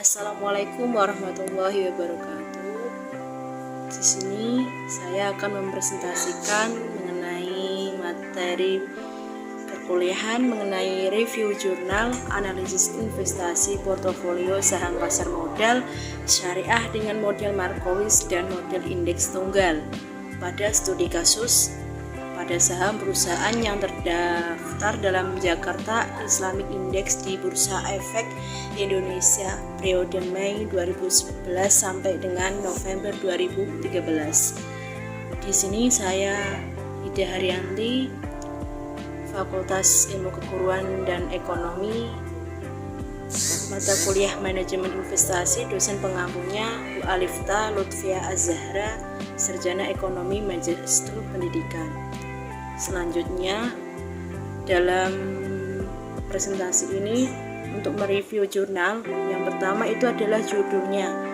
Assalamualaikum warahmatullahi wabarakatuh. Di sini saya akan mempresentasikan mengenai materi perkuliahan mengenai review jurnal analisis investasi portofolio saham pasar modal syariah dengan model Markowitz dan model indeks tunggal pada studi kasus pada saham perusahaan yang terdaftar dalam Jakarta Islamic Index di Bursa Efek Indonesia periode Mei 2011 sampai dengan November 2013. Di sini saya Ida Haryanti, Fakultas Ilmu Keguruan dan Ekonomi, mata kuliah Manajemen Investasi, dosen pengampunya Bu Alifta Lutfia Az-Zahra, Sarjana Ekonomi Magister Pendidikan. Selanjutnya dalam presentasi ini untuk mereview jurnal, yang pertama itu adalah judulnya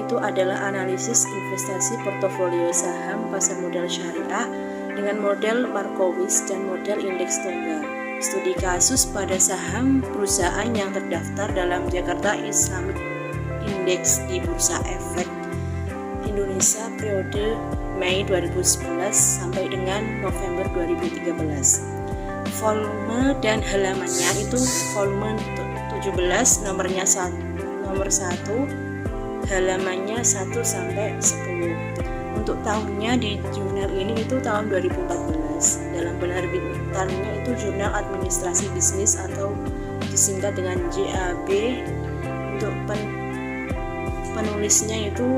itu adalah analisis investasi portofolio saham pasar modal syariah dengan model Markowitz dan model indeks tunggal, studi kasus pada saham perusahaan yang terdaftar dalam Jakarta Islamic Index di Bursa Efek Indonesia periode Mei 2011 sampai dengan November 2013. Volume dan halamannya itu volume 17 nomor 1, halamannya 1 sampai 10. Untuk tahunnya di jurnal ini itu tahun 2014. Dalam penerbitannya itu Jurnal Administrasi Bisnis atau disingkat dengan JAB. Untuk penulisnya itu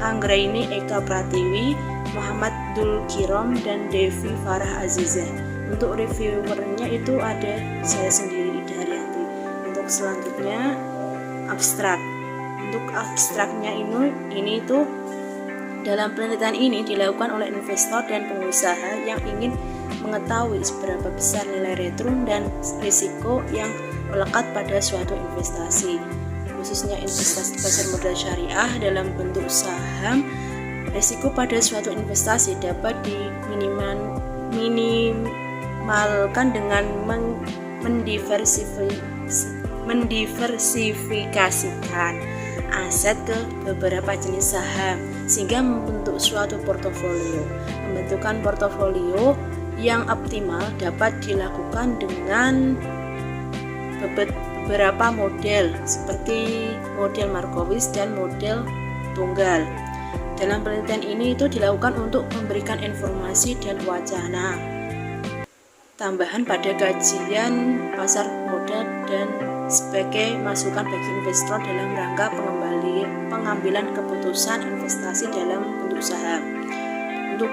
Anggraini Eka Pratiwi, Muhammad Dul Kirom, dan Devi Farah Azizah. Untuk reviewernya itu ada saya sendiri, Ida Haryanti. Untuk selanjutnya abstrak. Untuk abstraknya ini itu dalam penelitian ini dilakukan oleh investor dan pengusaha yang ingin mengetahui seberapa besar nilai return dan risiko yang melekat pada suatu investasi, khususnya investasi pasar modal syariah dalam bentuk saham. Risiko pada suatu investasi dapat diminimalkan dengan mendiversifikasikan aset ke beberapa jenis saham sehingga membentuk suatu portofolio. Pembentukan portofolio yang optimal dapat dilakukan dengan beberapa model seperti model Markowitz dan model tunggal. Dalam penelitian ini itu dilakukan untuk memberikan informasi dan wacana tambahan pada kajian pasar modal dan sebagai masukan bagi investor dalam rangka pengambilan keputusan investasi dalam bentuk saham. Untuk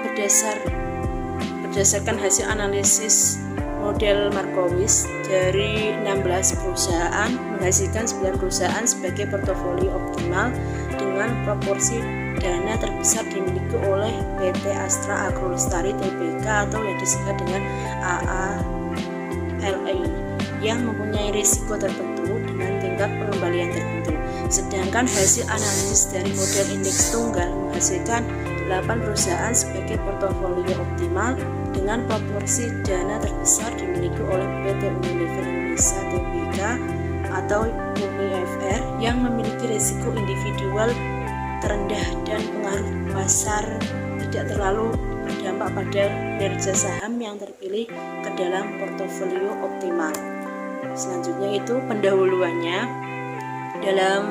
berdasarkan hasil analisis model Markowitz dari 16 perusahaan menghasilkan 9 perusahaan sebagai portofolio optimal dengan proporsi dana terbesar dimiliki oleh PT Astra Agrolestari Tbk atau yang disingkat dengan AALI yang mempunyai risiko tertentu dengan tingkat pengembalian tertentu. Sedangkan hasil analisis dari model indeks tunggal menghasilkan 8 perusahaan sebagai portofolio optimal dengan proporsi dana terbesar dimiliki oleh PT Unilever Indonesia Tbk atau UNIFR yang memiliki risiko individual terendah dan pengaruh pasar tidak terlalu berdampak pada kinerja saham yang terpilih ke dalam portofolio optimal. Selanjutnya itu pendahuluannya. Dalam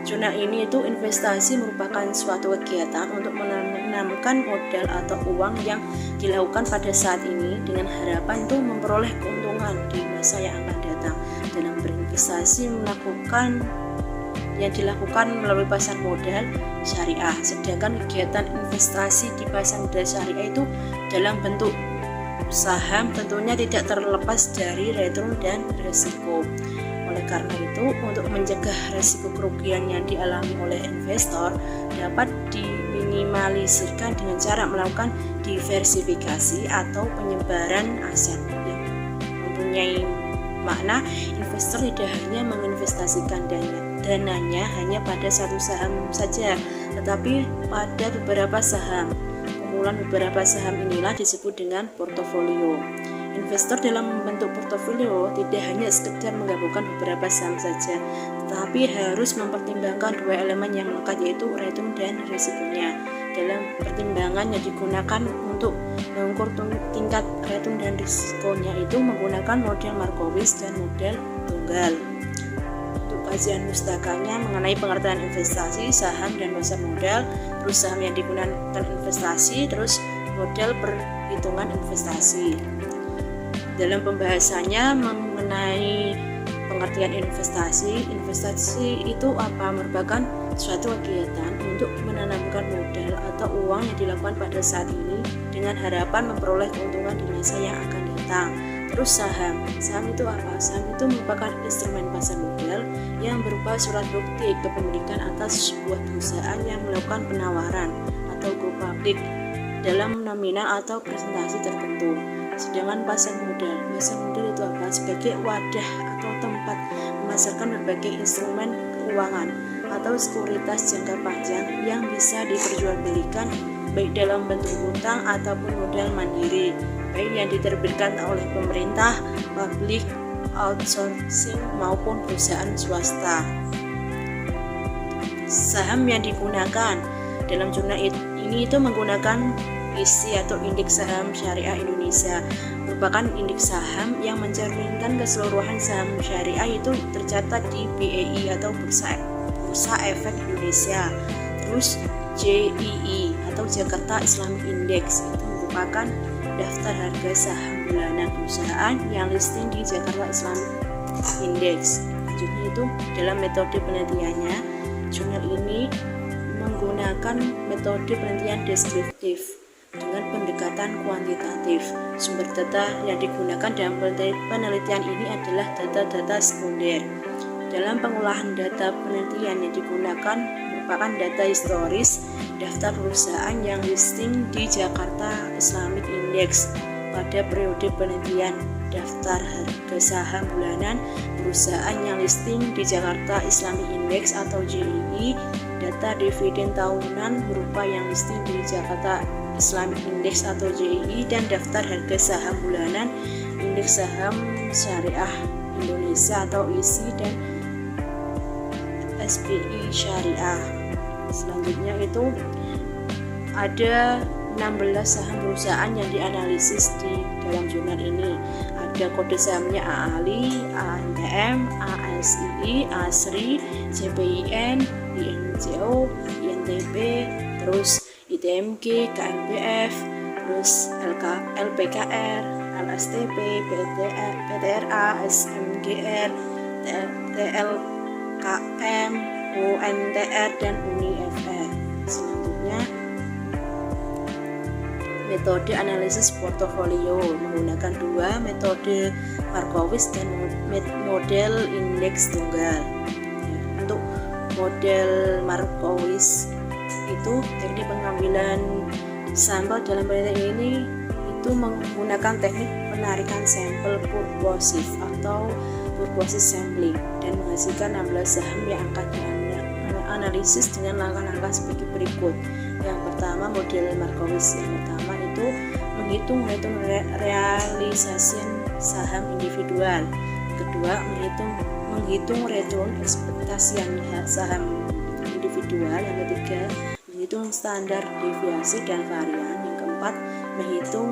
jurnal ini itu investasi merupakan suatu kegiatan untuk menanamkan modal atau uang yang dilakukan pada saat ini dengan harapan itu memperoleh keuntungan di masa yang akan datang. Dalam berinvestasi yang dilakukan melalui pasar modal syariah. Sedangkan kegiatan investasi di pasar modal syariah itu dalam bentuk saham tentunya tidak terlepas dari return dan risiko. Oleh karena itu, untuk mencegah risiko kerugian yang dialami oleh investor dapat diminimalisirkan dengan cara melakukan diversifikasi atau penyebaran aset yang mempunyai makna investor tidak hanya menginvestasikan dananya hanya pada satu saham saja, tetapi pada beberapa saham. Kumpulan beberapa saham inilah disebut dengan portofolio. Investor dalam membentuk portofolio tidak hanya sekedar menggabungkan beberapa saham saja, tetapi harus mempertimbangkan dua elemen yang melekat, yaitu return dan risikonya. Dalam pertimbangan yang digunakan untuk mengukur tingkat return dan risikonya itu menggunakan model Markowitz dan model tunggal. Untuk kajian pustakanya mengenai pengertian investasi, saham dan pasar modal, terus saham yang digunakan investasi, terus model perhitungan investasi. Dalam pembahasannya mengenai pengertian investasi itu apa? Merupakan suatu kegiatan untuk menanamkan modal atau uang yang dilakukan pada saat ini dengan harapan memperoleh keuntungan di masa yang akan datang. Terus saham itu apa? Saham itu merupakan instrumen pasar modal yang berupa surat bukti kepemilikan atas sebuah perusahaan yang melakukan penawaran atau go public dalam nominal atau presentasi tertentu. Sedangkan pasar modal itu apa? Sebagai wadah atau tempat memasarkan berbagai instrumen keuangan atau sekuritas jangka panjang yang bisa diperjualbelikan baik dalam bentuk hutang ataupun modal mandiri, baik yang diterbitkan oleh pemerintah, public outsourcing maupun perusahaan swasta. Saham yang digunakan dalam jurnal ini itu menggunakan ISI atau Indeks Saham Syariah Indonesia, merupakan indeks saham yang mencerminkan keseluruhan saham syariah itu tercatat di BEI atau Bursa Efek Indonesia. Terus JII atau Jakarta Islamic Index itu merupakan daftar harga saham bulanan perusahaan yang listing di Jakarta Islamic Index. Selanjutnya itu dalam metode penelitiannya, jurnal ini menggunakan metode penelitian deskriptif dengan pendekatan kuantitatif. Sumber data yang digunakan dalam penelitian ini adalah data-data sekunder. Dalam pengolahan data penelitian yang digunakan merupakan data historis daftar perusahaan yang listing di Jakarta Islamic Index pada periode penelitian, daftar harga saham bulanan perusahaan yang listing di Jakarta Islamic Index atau JII, data dividen tahunan berupa yang listing di Jakarta Islamic Index atau JII, dan daftar harga saham bulanan Indeks Saham Syariah Indonesia atau ISI dan SPI Syariah. Selanjutnya itu ada 16 saham perusahaan yang dianalisis di dalam jurnal ini. Ada kode sahamnya AALI, ANTM, ASII, ASRI, CPIN, INJO, INTP, terus ITMG, KNBF, terus LPKR, LSTP, PTRA, SMGR, TLKM, UNTR, dan UNIFR. Selanjutnya metode analisis portofolio menggunakan dua metode, Markowitz dan model indeks tunggal. Untuk model Markowitz itu teknik pengambilan sampel dalam penelitian ini itu menggunakan teknik penarikan sampel purposive atau purposive sampling dan menghasilkan 16 saham yang akan dianalisis dengan langkah-langkah sebagai berikut. Yang pertama, model Markowitz yang pertama itu menghitung return realisasi saham individual. Kedua, menghitung return ekspektasi saham individual. Yang ketiga, menghitung standar deviasi dan varian. Yang keempat, menghitung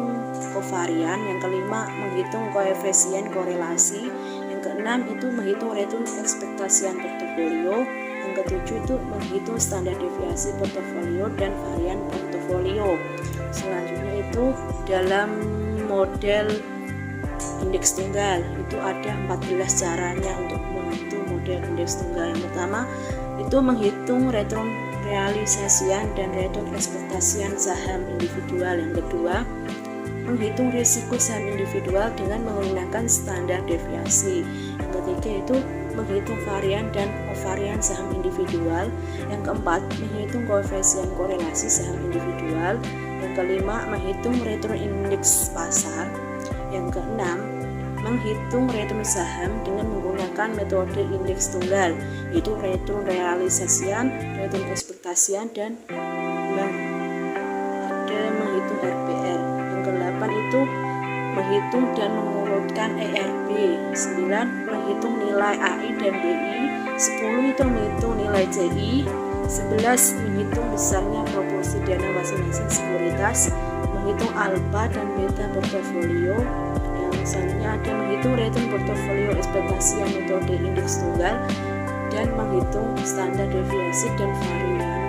kovarian. Yang kelima, menghitung koefisien korelasi. Yang keenam itu menghitung return ekspektasi portofolio. Yang ketujuh itu menghitung standar deviasi portofolio dan varian portofolio. Selanjutnya itu dalam model indeks tunggal itu ada 14 caranya untuk menghitung model indeks tunggal. Yang pertama itu menghitung return realisasian dan return ekspektasian saham individual. Yang kedua, menghitung risiko saham individual dengan menggunakan standar deviasi. Yang ketiga itu menghitung varian dan kovarian saham individual. Yang keempat, menghitung koefisien korelasi saham individual. Yang kelima, menghitung return indeks pasar. Yang keenam, menghitung return saham dengan menggunakan metode indeks tunggal, yaitu return realisasian, return ekspektasian, dan ada menghitung RPR. Yang kedelapan itu menghitung dan mengurutkan ERB. 9. Menghitung nilai AI dan BI. 10. Itu menghitung nilai CI. 11. Menghitung besarnya proporsi dana masing-masing sekuritas. Menghitung alfa dan beta portofolio. Yang selanjutnya ada menghitung return portofolio ekspektasi yang metode indeks tunggal, dan menghitung standar deviasi dan varian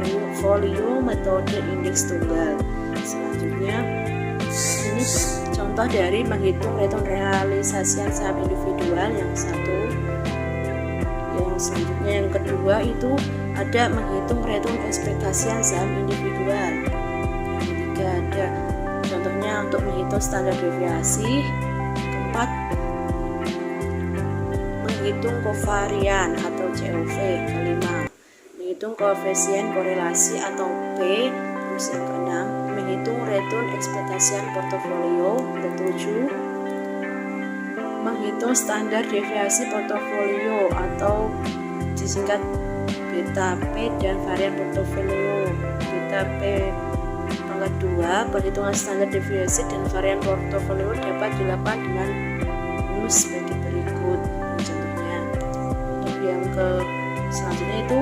portofolio metode indeks tunggal. Selanjutnya ini contoh dari menghitung return realisasian saham individual yang satu. Yang selanjutnya yang kedua itu ada menghitung return ekspektasian saham individual. Yang ketiga ada contohnya untuk menghitung standar deviasi. Keempat, menghitung kovarian atau COV. Kelima, menghitung koefisien korelasi atau P. Terus yang keenam, menghitung return ekspektasian portofolio. Ketujuh, menghitung standar deviasi portofolio atau disingkat beta P dan varian portofolio. Beta P pangkat 2, perhitungan standar deviasi dan varian portofolio dapat dilakukan dengan rumus sebagai berikut. Contohnya, untuk yang selanjutnya itu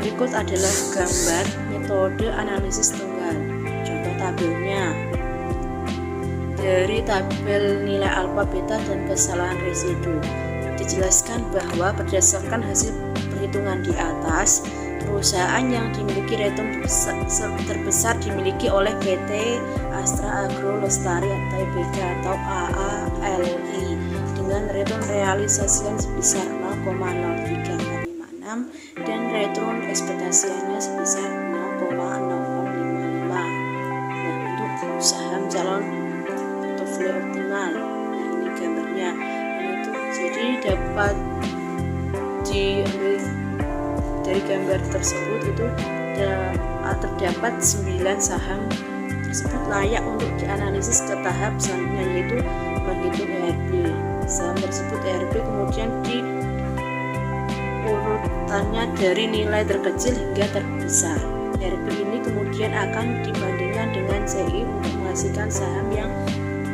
berikut adalah gambar metode analisis tunggal. Contoh tabelnya. Dari tabel nilai alfa, beta, dan kesalahan residu dijelaskan bahwa berdasarkan hasil perhitungan di atas, perusahaan yang dimiliki return terbesar dimiliki oleh PT Astra Agro Lestari Tbk atau AALI dengan return realisasian sebesar 0,0356 dan return ekspektasinya sebesar 0,0055. Nah, untuk saham calon portofolio optimal, nah ini gambarnya. Ini tuh jadi dapat diambil dari gambar tersebut itu terdapat 9 saham tersebut layak untuk dianalisis ke tahap selanjutnya, yaitu menghitung ERB. Saham tersebut ERB kemudian diurutannya dari nilai terkecil hingga terbesar. ERB ini kemudian akan dibandingkan dengan CI untuk menghasilkan saham yang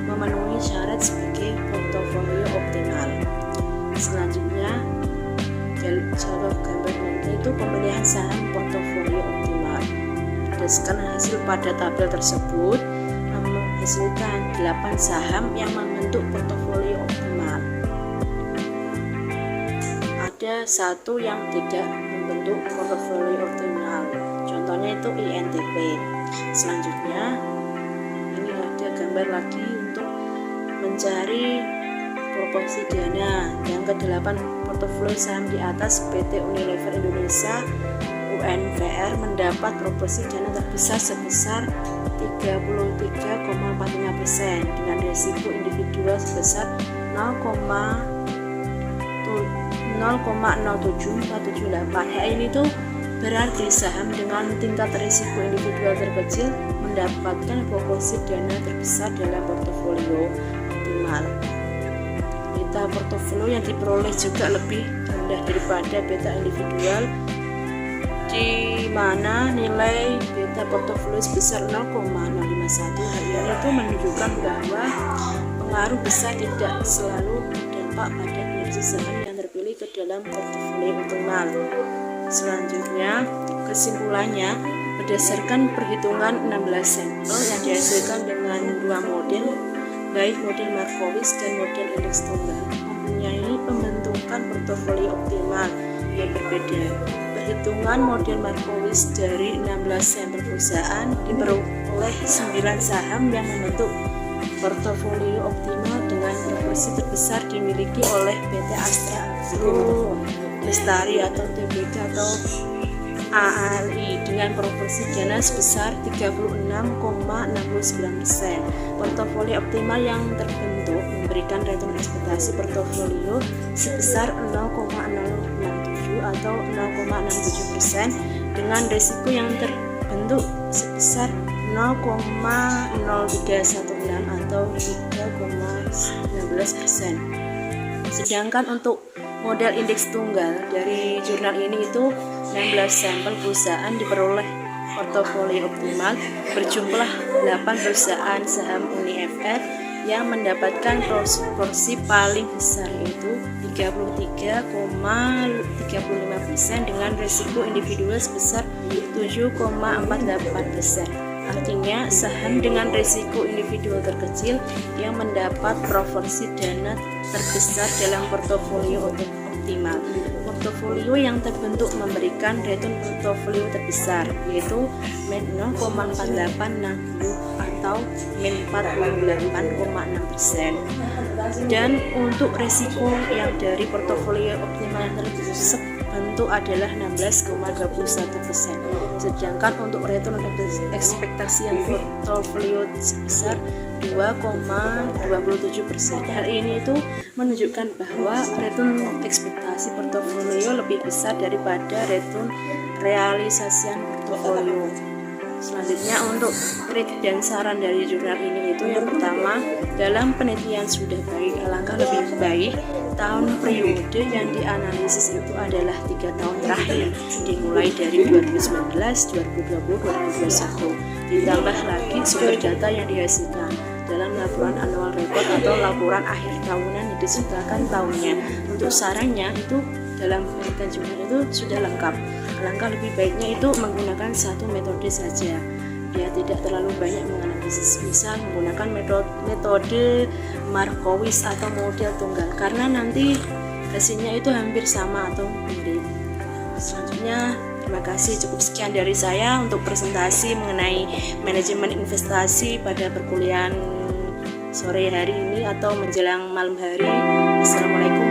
memenuhi syarat sebagai portofolio optimal. Selanjutnya, contoh gambar itu pemilihan saham portofolio optimal. Berdasarkan hasil pada tabel tersebut menghasilkan 8 saham yang membentuk portofolio optimal. Ada satu yang tidak membentuk portofolio optimal. Contohnya itu INTP. Selanjutnya ini ada gambar lagi untuk mencari proporsi dana. Yang ke-8 portofolio saham di atas PT Unilever Indonesia UNVR mendapat proporsi dana terbesar sebesar 33,45% dengan risiko individual sebesar 0,07478. Hal ini tuh berarti saham dengan tingkat risiko individual terkecil mendapatkan proporsi dana terbesar dalam portofolio optimal. Beta portofolio yang diperoleh juga lebih rendah daripada beta individual, di mana nilai beta portofolio sebesar 0,051. Hal ini itu menunjukkan bahwa pengaruh besar tidak selalu berdampak pada kinerja saham yang terpilih ke dalam portofolio optimal. Selanjutnya, kesimpulannya, berdasarkan perhitungan 16 sampel yang dihasilkan dengan 2 model, baik model Markowitz dan model indeks tunggal, mempunyai pembentukan portofolio optimal yang berbeda. Perhitungan model Markowitz dari 16 sampel perusahaan diperoleh 9 saham yang membentuk portofolio optimal dengan proporsi terbesar dimiliki oleh PT Astra Agro Lestari atau Tbk atau AALI dengan proporsi dana sebesar 36,69%. Portofolio optimal yang terbentuk memberikan return ekspektasi portofolio sebesar 0,067 atau 0,67% dengan risiko yang terbentuk sebesar 0,0316 atau 3,19%. Sedangkan untuk model indeks tunggal dari jurnal ini itu 16 sampel perusahaan diperoleh portofolio optimal berjumlah 8 perusahaan saham UniFR yang mendapatkan porsi paling besar yaitu 33,35% dengan risiko individual sebesar 7,48%. Artinya saham dengan risiko individual terkecil yang mendapat proporsi dana terbesar dalam portofolio optimal. Portofolio yang terbentuk memberikan return portofolio terbesar yaitu min 0,4860 atau min 48,6%. Dan untuk risiko yang dari portofolio optimal yang terbentuk adalah 16,21%. Sedangkan untuk return ekspektasi yang portofolio sebesar 2,27%. Hal ini itu menunjukkan bahwa return ekspektasi portofolio lebih besar daripada return realisasian portofolio. Selanjutnya untuk kritik dan saran dari jurnal ini itu yang pertama, dalam penelitian sudah baik, alangkah lebih baik tahun periode yang dianalisis itu adalah 3 tahun terakhir, dimulai dari 2019, 2020, 2021, ditambah lagi sumber data yang dihasilkan dalam laporan annual report atau laporan akhir tahunan yang disertakan tahunnya. Untuk sarannya itu dalam penelitian jurnal itu sudah lengkap. Alangkah lebih baiknya itu menggunakan satu metode saja. Dia tidak terlalu banyak menganalisis, misal menggunakan metode Markowitz atau model tunggal, karena nanti hasilnya itu hampir sama atau mirip. Selanjutnya, terima kasih, cukup sekian dari saya untuk presentasi mengenai manajemen investasi pada perkuliahan sore hari ini atau menjelang malam hari. Assalamualaikum